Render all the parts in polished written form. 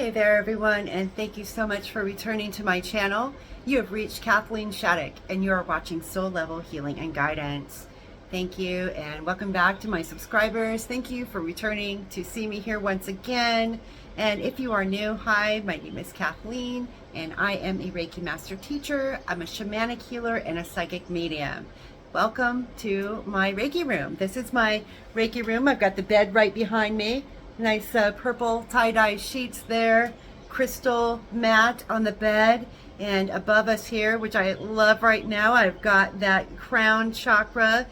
Hey there everyone, and thank you so much for returning to my channel. You have reached Kathleen Shattuck and you are watching Soul Level Healing and Guidance. Thank you and welcome back to my subscribers. Thank you for returning to see me here once again. And if you are new, hi, my name is Kathleen and I am a Reiki Master Teacher. I'm a shamanic healer and a psychic medium. Welcome to my Reiki room. This is my Reiki room. I've got the bed right behind me. Nice purple tie-dye sheets there, crystal mat on the bed, and above us here, which I love right now, I've got that crown chakra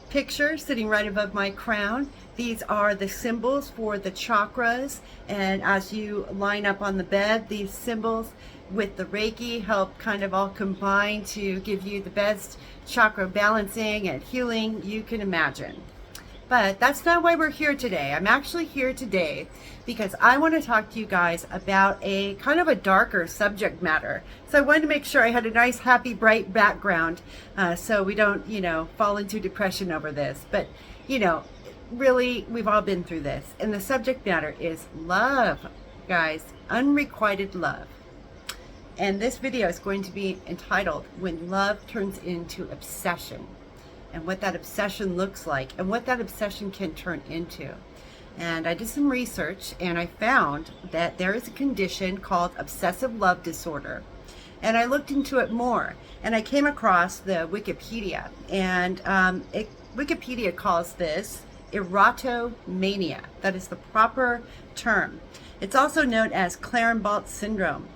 picture sitting right above my crown. These are the symbols for the chakras, and as you line up on the bed, these symbols with the Reiki help kind of all combine to give you the best chakra balancing and healing you can imagine. But that's not why we're here today. I'm actually here today because I want to talk to you guys about a kind of a darker subject matter. So I wanted to make sure I had a nice, happy, bright background so we don't, fall into depression over this. But, really, we've all been through this. And the subject matter is love, guys, unrequited love. And this video is going to be entitled, When Love Turns into Obsession. And what that obsession looks like and what that obsession can turn into. And I did some research and I found that there is a condition called obsessive love disorder. And I looked into it more and I came across the Wikipedia, and Wikipedia calls this erotomania. That is the proper term. It's also known as Clarenbalt syndrome.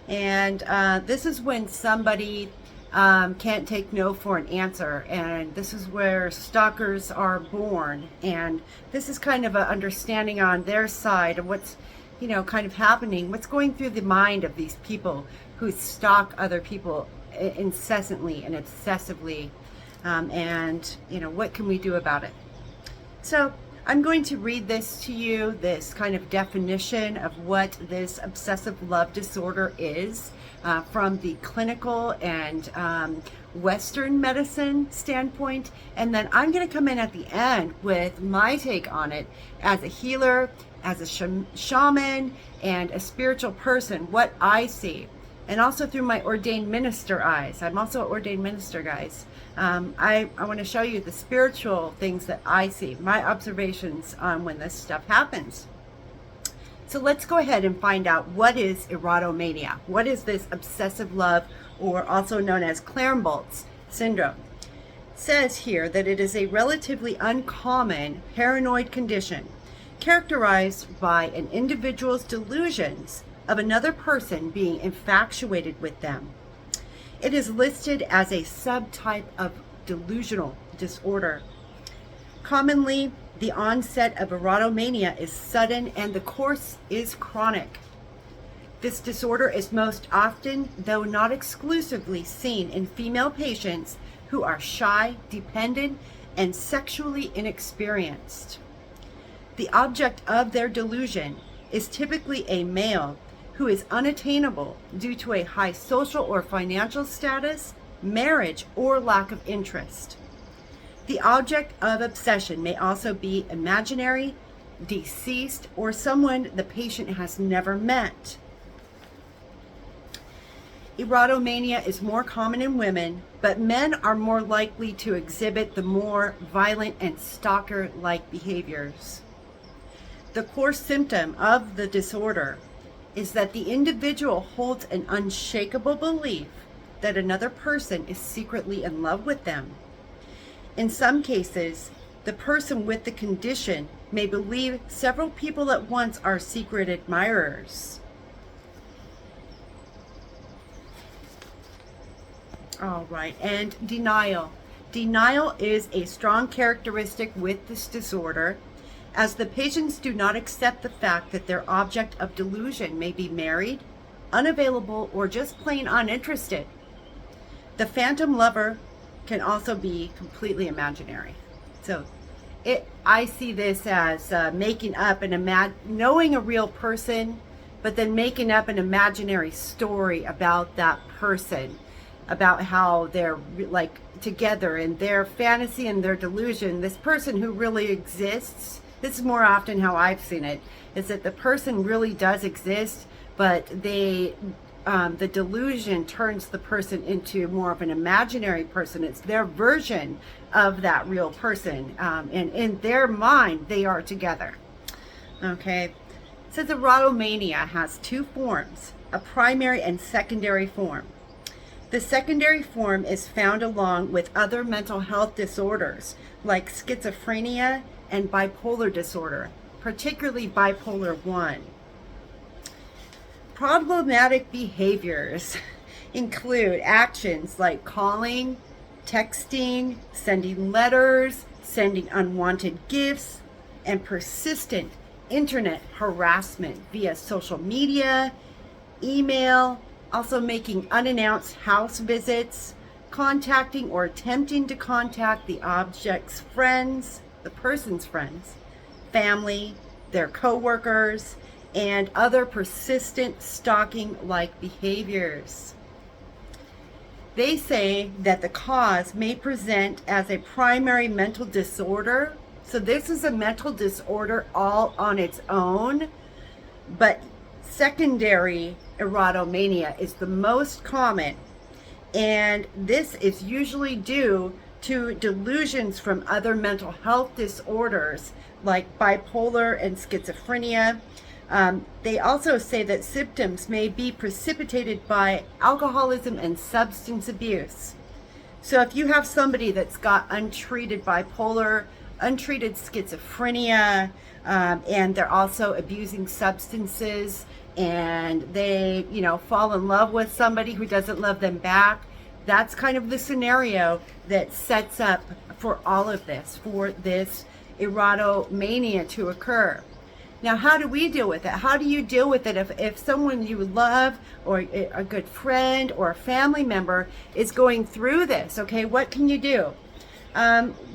And this is when somebody can't take no for an answer, and this is where stalkers are born, and this is kind of an understanding on their side of what's kind of happening, what's going through the mind of these people who stalk other people incessantly and obsessively, and what can we do about it. So I'm going to read this to you, this kind of definition of what this obsessive love disorder is from the clinical and Western medicine standpoint. And then I'm going to come in at the end with my take on it as a healer, as a shaman, and a spiritual person, what I see. And also through my ordained minister eyes. I'm also an ordained minister, guys. I want to show you the spiritual things that I see, my observations on when this stuff happens. So let's go ahead and find out, what is erotomania? What is this obsessive love, or also known as Clarenbalt syndrome? It says here that it is a relatively uncommon paranoid condition characterized by an individual's delusions of another person being infatuated with them. It is listed as a subtype of delusional disorder. Commonly, the onset of erotomania is sudden and the course is chronic. This disorder is most often, though not exclusively, seen in female patients who are shy, dependent, and sexually inexperienced. The object of their delusion is typically a male who is unattainable due to a high social or financial status, marriage, or lack of interest. The object of obsession may also be imaginary, deceased, or someone the patient has never met. Erotomania is more common in women, but men are more likely to exhibit the more violent and stalker-like behaviors. The core symptom of the disorder is that the individual holds an unshakable belief that another person is secretly in love with them. In some cases, the person with the condition may believe several people at once are secret admirers. All right, and denial. Denial is a strong characteristic with this disorder, as the patients do not accept the fact that their object of delusion may be married, unavailable, or just plain uninterested. The phantom lover can also be completely imaginary. So I see this as making up knowing a real person, but then making up an imaginary story about that person, about how they're like together in their fantasy and their delusion. This person who really exists this is more often how I've seen it, is that the person really does exist, but the delusion turns the person into more of an imaginary person. It's their version of that real person. And in their mind, they are together. Okay. It says erotomania has two forms, a primary and secondary form. The secondary form is found along with other mental health disorders like schizophrenia and bipolar disorder, particularly bipolar 1. Problematic behaviors include actions like calling, texting, sending letters, sending unwanted gifts, and persistent internet harassment via social media, email, also making unannounced house visits, contacting or attempting to contact the object's friends, the person's friends, family, their co-workers, and other persistent stalking-like behaviors. They say that the cause may present as a primary mental disorder. So this is a mental disorder all on its own, but secondary erotomania is the most common, and this is usually due to delusions from other mental health disorders like bipolar and schizophrenia. They also say that symptoms may be precipitated by alcoholism and substance abuse. So if you have somebody that's got untreated bipolar, untreated schizophrenia, and they're also abusing substances, and they, fall in love with somebody who doesn't love them back, that's kind of the scenario that sets up for all of this, for this erotomania to occur. Now, how do we deal with it? How do you deal with it if someone you love or a good friend or a family member is going through this? Okay, what can you do?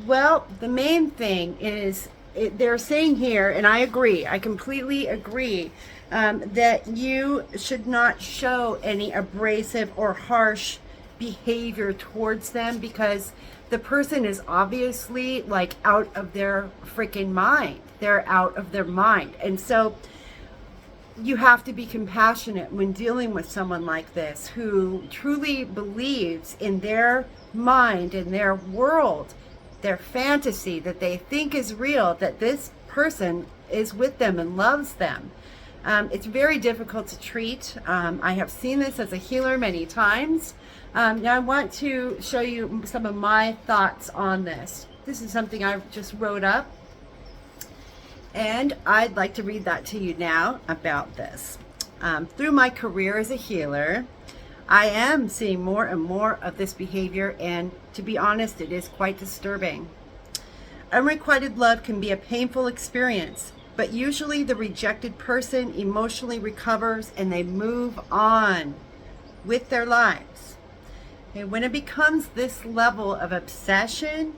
Well, the main thing is they're saying here, and I agree, I completely agree, that you should not show any abrasive or harsh behavior towards them, because the person is obviously like out of their freaking mind. They're out of their mind. And so you have to be compassionate when dealing with someone like this who truly believes in their mind, in their world, their fantasy that they think is real, that this person is with them and loves them. It's very difficult to treat. I have seen this as a healer many times. Now I want to show you some of my thoughts on this. This is something I just wrote up, and I'd like to read that to you now about this. Through my career as a healer, I am seeing more and more of this behavior, and to be honest, it is quite disturbing. Unrequited love can be a painful experience, but usually the rejected person emotionally recovers and they move on with their lives. And when it becomes this level of obsession,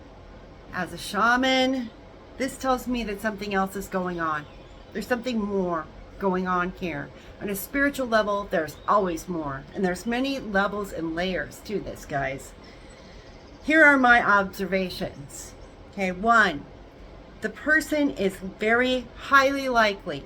as a shaman, this tells me that something else is going on. There's something more going on here. On a spiritual level, there's always more. And there's many levels and layers to this, guys. Here are my observations. Okay, 1, the person is very highly likely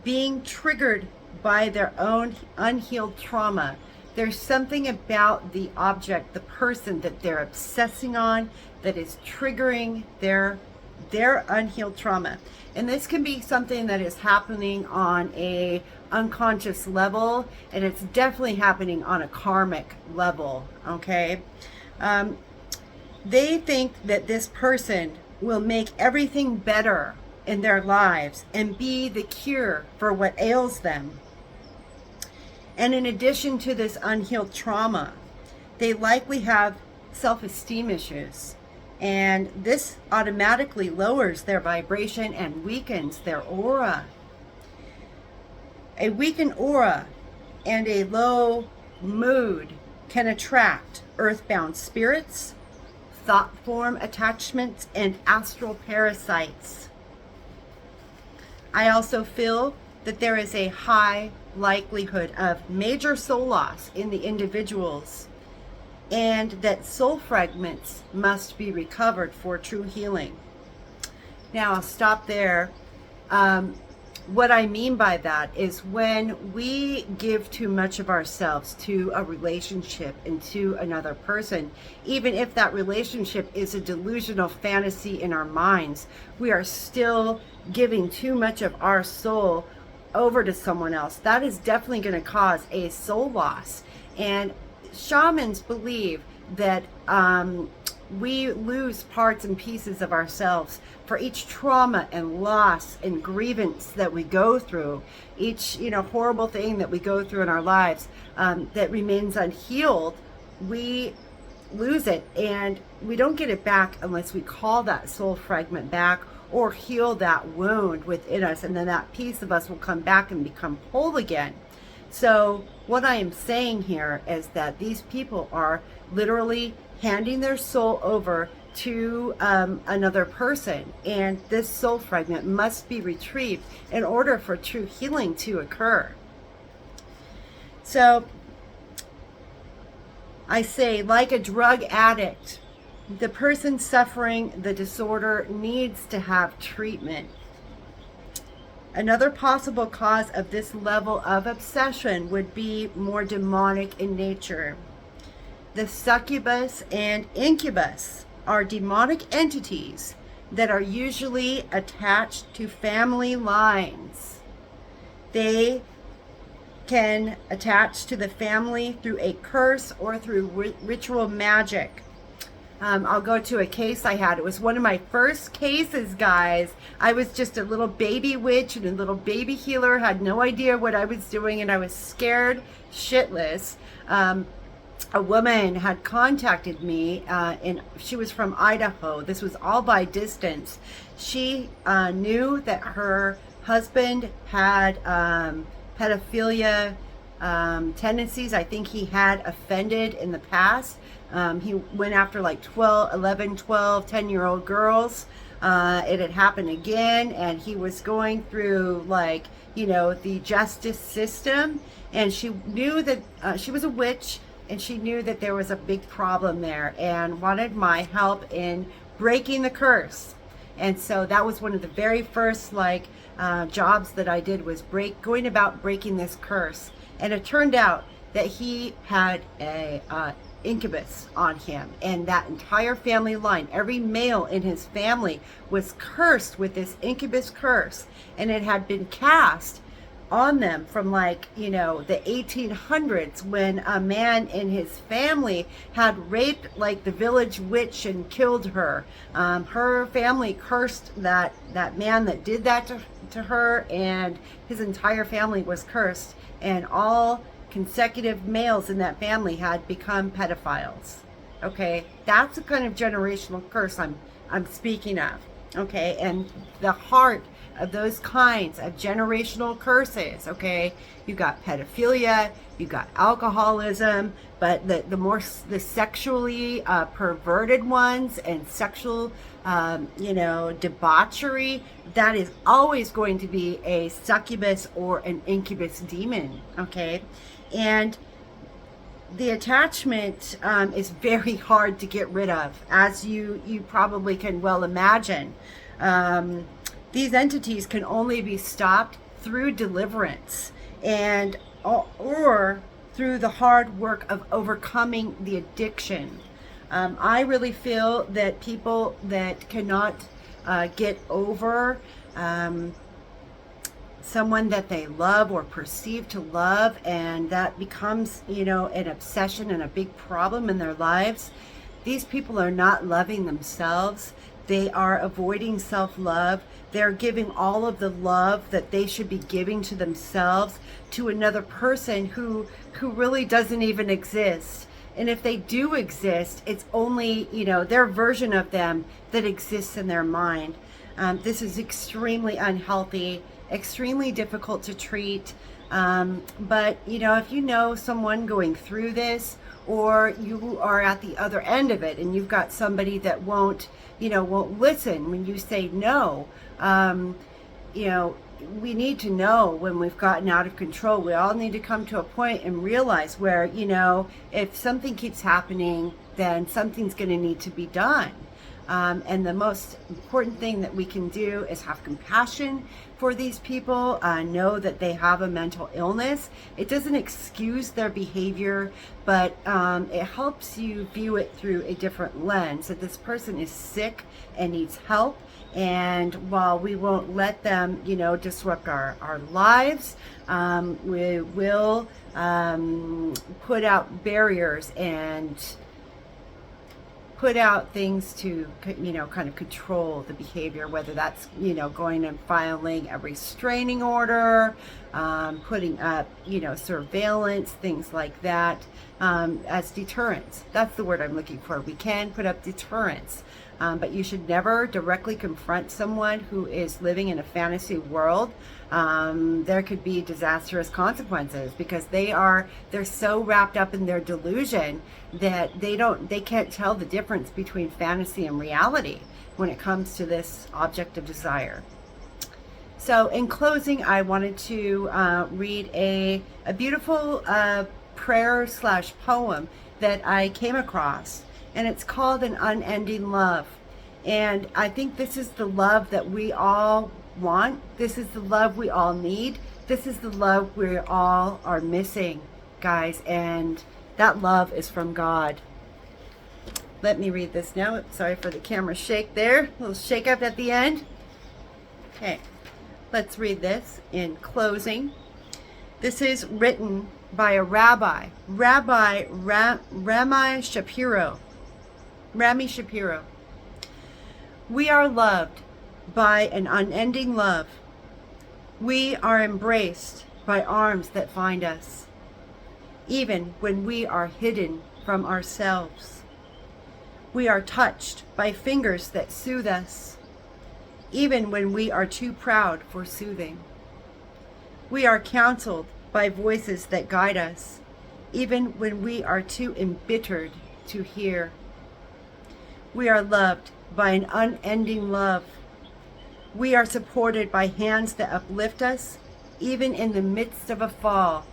being triggered by their own unhealed trauma. There's something about the object, the person that they're obsessing on, that is triggering their unhealed trauma. And this can be something that is happening on a unconscious level, and it's definitely happening on a karmic level, okay? They think that this person will make everything better in their lives and be the cure for what ails them. And in addition to this unhealed trauma, they likely have self-esteem issues. And this automatically lowers their vibration and weakens their aura. A weakened aura and a low mood can attract earthbound spirits, thought form attachments, and astral parasites. I also feel that there is a high likelihood of major soul loss in the individuals, and that soul fragments must be recovered for true healing. Now I'll stop there. What I mean by that is when we give too much of ourselves to a relationship and to another person, even if that relationship is a delusional fantasy in our minds, we are still giving too much of our soul over to someone else. That is definitely going to cause a soul loss. And shamans believe that we lose parts and pieces of ourselves for each trauma and loss and grievance that we go through, each horrible thing that we go through in our lives that remains unhealed. We lose it, and we don't get it back unless we call that soul fragment back or heal that wound within us, and then that piece of us will come back and become whole again. So what I am saying here is that these people are literally handing their soul over to another person, and this soul fragment must be retrieved in order for true healing to occur. So I say, like a drug addict, the person suffering the disorder needs to have treatment. Another possible cause of this level of obsession would be more demonic in nature. The succubus and incubus are demonic entities that are usually attached to family lines. They can attach to the family through a curse or through ritual magic. I'll go to a case I had. It was one of my first cases, guys. I was just a little baby witch and a little baby healer, had no idea what I was doing, and I was scared shitless. A woman had contacted me, and she was from Idaho. This was all by distance. She knew that her husband had pedophilia tendencies. I think he had offended in the past. He went after like 10-year-old girls. It had happened again, and he was going through the justice system, and she knew that she was a witch, and she knew that there was a big problem there and wanted my help in breaking the curse. And so that was one of the very first jobs that I did, was going about breaking this curse. And it turned out that he had a incubus on him, and that entire family line, every male in his family was cursed with this incubus curse, and it had been cast on them from the 1800s, when a man in his family had raped the village witch and killed her. Her family cursed that man that did that to her, and his entire family was cursed, and all consecutive males in that family had become pedophiles. Okay, that's the kind of generational curse I'm speaking of. Okay, and the heart of those kinds of generational curses, okay, you got pedophilia, you got alcoholism, but the sexually perverted ones and sexual debauchery, that is always going to be a succubus or an incubus demon. Okay, and the attachment is very hard to get rid of, as you probably can well imagine. These entities can only be stopped through deliverance and or through the hard work of overcoming the addiction. I really feel that people that cannot get over someone that they love or perceive to love, and that becomes an obsession and a big problem in their lives, these people are not loving themselves. They are avoiding self-love. They're giving all of the love that they should be giving to themselves to another person who really doesn't even exist. And if they do exist, it's only their version of them that exists in their mind. This is extremely unhealthy, extremely difficult to treat. But if you know someone going through this, or you are at the other end of it and you've got somebody that won't listen when you say no, we need to know when we've gotten out of control. We all need to come to a point and realize where, if something keeps happening, then something's going to need to be done. And the most important thing that we can do is have compassion for these people, know that they have a mental illness. It doesn't excuse their behavior, but it helps you view it through a different lens, that this person is sick and needs help. And while we won't let them, disrupt our lives, we will put out barriers and put out things to, kind of control the behavior, whether that's, going and filing a restraining order, putting up, surveillance, things like that, as deterrence. That's the word I'm looking for. We can put up deterrence. But you should never directly confront someone who is living in a fantasy world. There could be disastrous consequences because they're so wrapped up in their delusion that they can't tell the difference between fantasy and reality when it comes to this object of desire. So in closing, I wanted to read a beautiful prayer / poem that I came across. And it's called An Unending Love. And I think this is the love that we all want. This is the love we all need. This is the love we all are missing, guys. And that love is from God. Let me read this now. Sorry for the camera shake there. A little shake up at the end. Okay, let's read this in closing. This is written by a Rabbi Rami Shapiro. We are loved by an unending love. We are embraced by arms that find us, even when we are hidden from ourselves. We are touched by fingers that soothe us, even when we are too proud for soothing. We are counseled by voices that guide us, even when we are too embittered to hear. We are loved by an unending love. We are supported by hands that uplift us, even in the midst of a fall.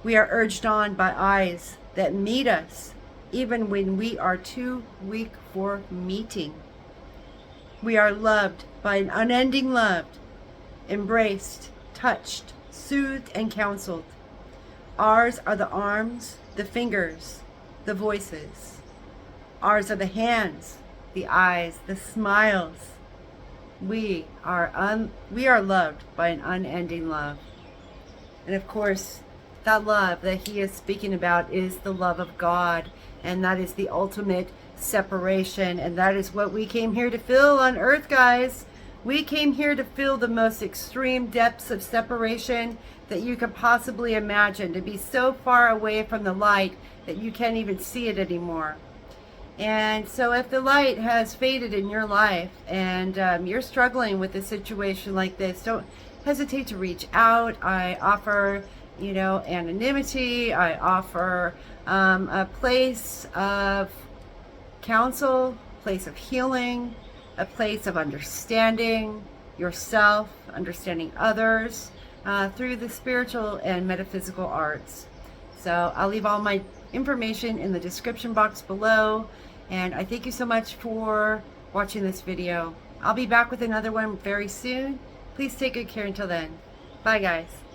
We are urged on by eyes that meet us, even when we are too weak for meeting. We are loved by an unending love, embraced, touched, soothed, and counseled. Ours are the arms, the fingers, the voices. Ours are the hands, the eyes, the smiles. We are loved by an unending love. And of course, that love that he is speaking about is the love of God. And that is the ultimate separation. And that is what we came here to feel on earth, guys. We came here to feel the most extreme depths of separation that you could possibly imagine. To be so far away from the light that you can't even see it anymore. And so if the light has faded in your life and you're struggling with a situation like this, don't hesitate to reach out. I offer, anonymity. I offer a place of counsel, place of healing, a place of understanding yourself, understanding others through the spiritual and metaphysical arts. So I'll leave all my information in the description box below. And I thank you so much for watching this video. I'll be back with another one very soon. Please take good care until then. Bye, guys.